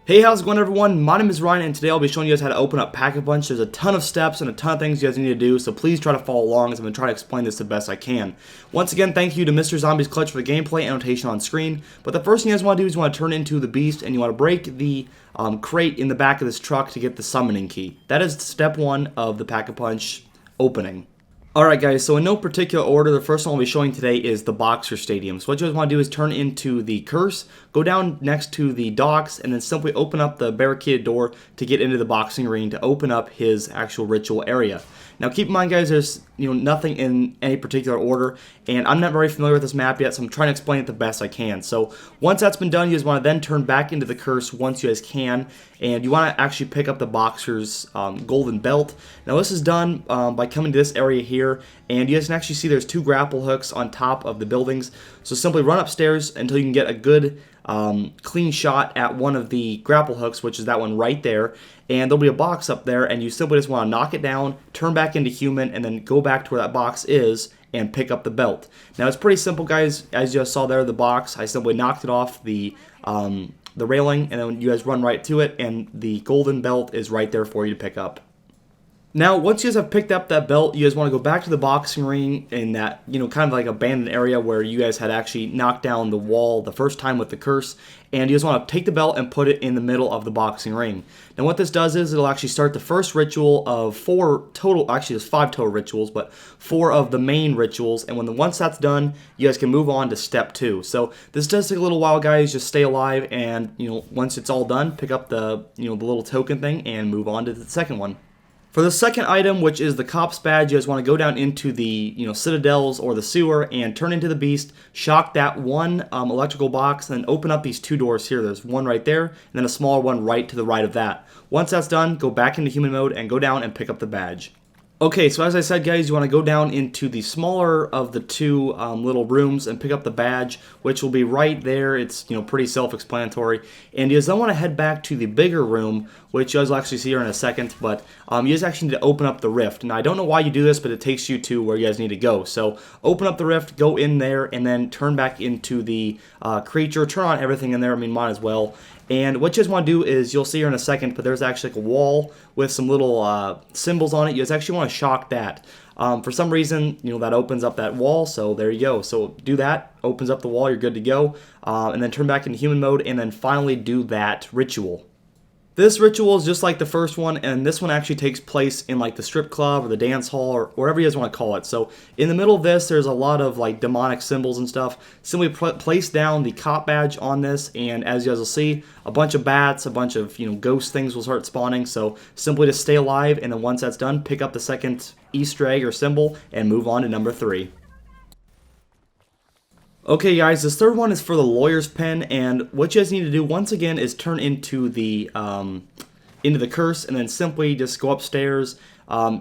Hey, how's it going, everyone? My name is Ryan, and today I'll be showing you guys how to open up PackAPunch. There's a ton of steps and a ton of things you guys need to do, so please try to follow along as I'm going to try to explain this the best I can. Once again, thank you to Mr. Zombie's Clutch for the gameplay annotation on screen. But the first thing you guys want to do is you want to turn into the beast, and you want to break the crate in the back of this truck to get the summoning key. That is step one of the PackAPunch opening. Alright guys, so in no particular order, the first one I'll be showing today is the Boxer Stadium. So what you guys want to do is turn into the curse, go down next to the docks, and then simply open up the barricaded door to get into the boxing ring to open up his actual ritual area. Now keep in mind guys, there's nothing in any particular order, and I'm not very familiar with this map yet, so I'm trying to explain it the best I can. So once that's been done, you guys want to then turn back into the curse once you guys can, and you want to actually pick up the Boxer's golden belt. Now this is done by coming to this area here, and you guys can actually see there's two grapple hooks on top of the buildings. So simply run upstairs until you can get a good clean shot at one of the grapple hooks, which is that one right there, and there'll be a box up there, and you simply just want to knock it down, turn back into human, and then go back to where that box is and pick up the belt. Now it's pretty simple guys. As you just saw there, the box, I simply knocked it off the railing, and then you guys run right to it, and the golden belt is right there for you to pick up. Now, once you guys have picked up that belt, you guys want to go back to the boxing ring in that, kind of like abandoned area where you guys had actually knocked down the wall the first time with the curse, and you just want to take the belt and put it in the middle of the boxing ring. Now, what this does is it'll actually start the first ritual of 4 total, actually there's 5 total rituals, but 4 of the main rituals, and once that's done, you guys can move on to step 2. So this does take a little while, guys. Just stay alive, and once it's all done, pick up the the little token thing and move on to the second one. For the second item, which is the cop's badge, you guys want to go down into the citadels or the sewer and turn into the beast, shock that one electrical box, and then open up these 2 doors here. There's one right there, and then a smaller one right to the right of that. Once that's done, go back into human mode and go down and pick up the badge. Okay, so as I said, guys, you want to go down into the smaller of the 2 little rooms and pick up the badge, which will be right there. It's pretty self-explanatory. And you guys then want to head back to the bigger room, which you guys will actually see here in a second. But you guys actually need to open up the rift. Now, I don't know why you do this, but it takes you to where you guys need to go. So open up the rift, go in there, and then turn back into the creature. Turn on everything in there. I mean, might as well. And what you guys want to do is, you'll see here in a second, but there's actually like a wall with some little symbols on it. You guys actually want to shock that. For some reason, that opens up that wall, so there you go. So do that, opens up the wall, you're good to go. And then turn back into human mode, and then finally do that ritual. This ritual is just like the first one, and this one actually takes place in like the strip club or the dance hall or wherever you guys want to call it. So in the middle of this, there's a lot of like demonic symbols and stuff. Simply place down the cop badge on this, and as you guys will see, a bunch of bats, a bunch of ghost things will start spawning. So simply just stay alive, and then once that's done, pick up the second Easter egg or symbol and move on to number 3. Okay guys, this third one is for the lawyer's pen, and what you guys need to do once again is turn into the curse, and then simply just go upstairs,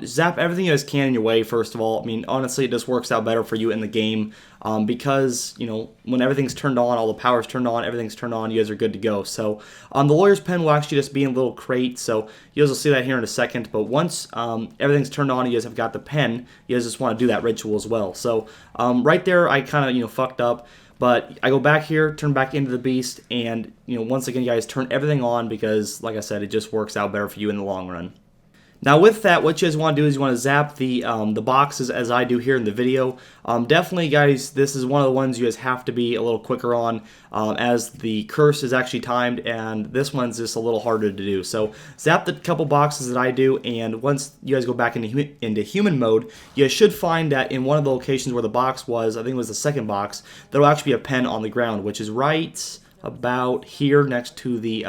zap everything you guys can in your way. First of all, I mean, honestly, it just works out better for you in the game, because when everything's turned on, all the power's turned on, everything's turned on, you guys are good to go. So the lawyer's pen will actually just be in a little crate, so you guys will see that here in a second. But once everything's turned on, you guys have got the pen, you guys just want to do that ritual as well. So right there, I kind of fucked up. But I go back here, turn back into the beast, and once again, you guys turn everything on because, like I said, it just works out better for you in the long run. Now with that, what you guys want to do is you want to zap the boxes as I do here in the video. Definitely, guys, this is one of the ones you guys have to be a little quicker on, as the curse is actually timed, and this one's just a little harder to do. So zap the couple boxes that I do, and once you guys go back into human mode, you should find that in one of the locations where the box was, I think it was the second box, there will actually be a pen on the ground, which is right about here next to the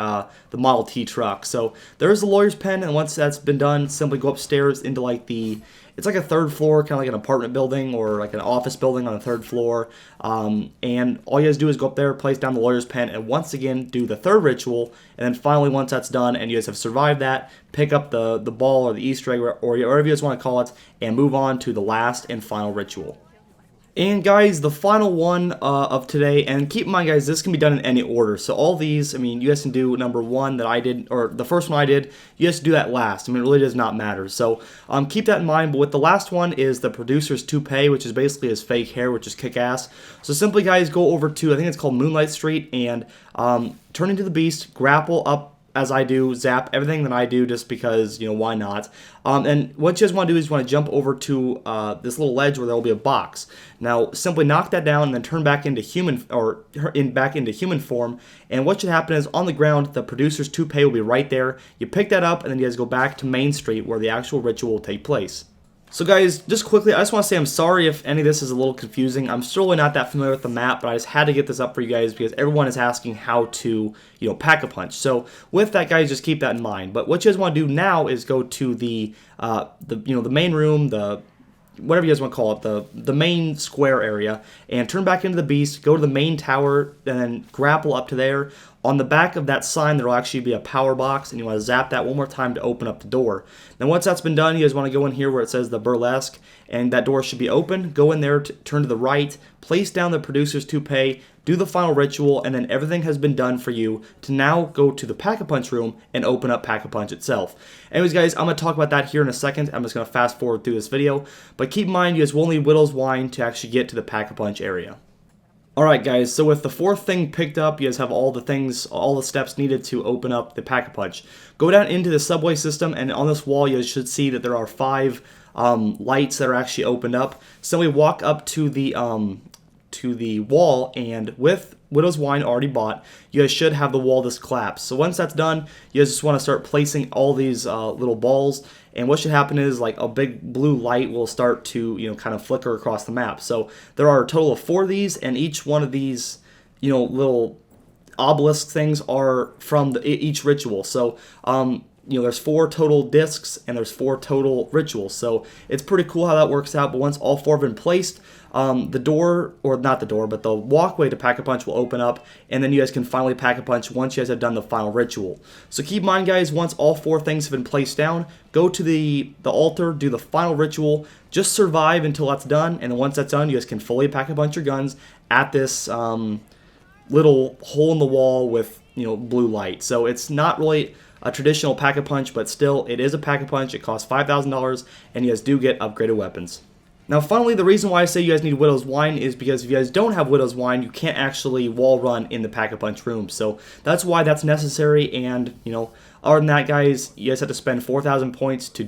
Model T truck. So there's the lawyer's pen, and once that's been done, simply go upstairs into like it's like a 3rd floor, kind of like an apartment building or like an office building on the 3rd floor. And all you guys do is go up there, place down the lawyer's pen, and once again do the 3rd ritual. And then finally, once that's done and you guys have survived that, pick up the ball or the Easter egg or whatever you guys want to call it, and move on to the last and final ritual. And guys, the final one of today, and keep in mind guys, this can be done in any order. So all these, I mean, you guys can do number 1 that I did, or the first one I did, you guys do that last. I mean, it really does not matter. So keep that in mind. But with the last one is the producer's toupee, which is basically his fake hair, which is kick-ass. So simply guys, go over to, I think it's called Moonlight Street, and turn into the beast, grapple up as I do, zap everything that I do just because, why not? And what you guys want to do is you want to jump over to this little ledge where there will be a box. Now, simply knock that down and then turn back into human form. And what should happen is on the ground, the producer's toupee will be right there. You pick that up, and then you guys go back to Main Street where the actual ritual will take place. So guys, just quickly, I just want to say I'm sorry if any of this is a little confusing. I'm still really not that familiar with the map, but I just had to get this up for you guys because everyone is asking how to, pack-a-punch. So with that, guys, just keep that in mind. But what you guys want to do now is go to the main room, whatever you guys want to call it, the main square area, and turn back into the beast, go to the main tower, and then grapple up to there. On the back of that sign, there will actually be a power box, and you want to zap that one more time to open up the door. Now, once that's been done, you guys want to go in here where it says the burlesque, and that door should be open. Go in there, turn to the right, place down the producer's toupee, do the final ritual, and then everything has been done for you to now go to the Pack-a-Punch room and open up Pack-a-Punch itself. Anyways, guys, I'm going to talk about that here in a second. I'm just going to fast forward through this video, but keep in mind, you guys will need Widow's Wine to actually get to the Pack-a-Punch area. Alright guys, so with the fourth thing picked up, you guys have all the steps needed to open up the Pack-a-Punch. Go down into the subway system, and on this wall you guys should see that there are 5 lights that are actually opened up. Simply walk up to the wall, and with Widow's Wine already bought, you guys should have the wall just collapse. So once that's done, you guys just want to start placing all these little balls, and what should happen is like a big blue light will start to kind of flicker across the map. So there are a total of 4 of these, and each one of these little obelisk things are from each ritual. So there's 4 total discs and there's 4 total rituals. So it's pretty cool how that works out. But once all 4 have been placed, the door, or not the door, but the walkway to Pack-a-Punch will open up, and then you guys can finally Pack-a-Punch once you guys have done the final ritual. So keep in mind, guys, once all 4 things have been placed down, go to the altar, do the final ritual, just survive until that's done, and then once that's done, you guys can fully Pack-a-Punch your guns at this little hole in the wall with blue light. So it's not really a traditional Pack-a-Punch, but still, it is a Pack-a-Punch. It costs $5,000, and you guys do get upgraded weapons. Now, finally, the reason why I say you guys need Widow's Wine is because if you guys don't have Widow's Wine, you can't actually wall run in the Pack-a-Punch room. So that's why that's necessary, and, other than that, guys, you guys have to spend 4,000 points to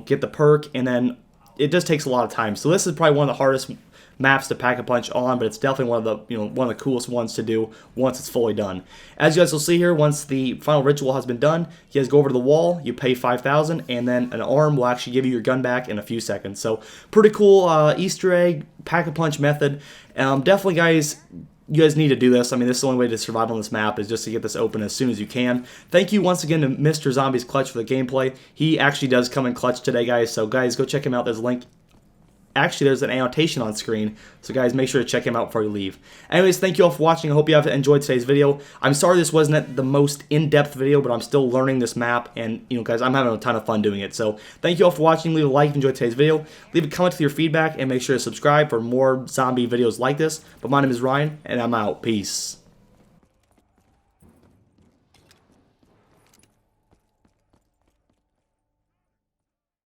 get the perk, and then it just takes a lot of time. So this is probably one of the hardest maps to Pack-a-Punch on, but it's definitely one of the coolest ones to do once it's fully done. As you guys will see here, once the final ritual has been done, you guys go over to the wall, you pay 5,000, and then an arm will actually give you your gun back in a few seconds. So pretty cool Easter egg Pack-a-Punch method. Definitely, guys, you guys need to do this. I mean, this is the only way to survive on this map is just to get this open as soon as you can. Thank you once again to Mr. Zombie's Clutch for the gameplay. He actually does come in clutch today, guys. So, guys, go check him out. There's a link. Actually, there's an annotation on screen, so guys, make sure to check him out before you leave. Anyways, thank you all for watching. I hope you have enjoyed today's video. I'm sorry this wasn't the most in-depth video, but I'm still learning this map, and, guys, I'm having a ton of fun doing it. So, thank you all for watching. Leave a like if you enjoyed today's video. Leave a comment with your feedback, and make sure to subscribe for more zombie videos like this. But my name is Ryan, and I'm out. Peace.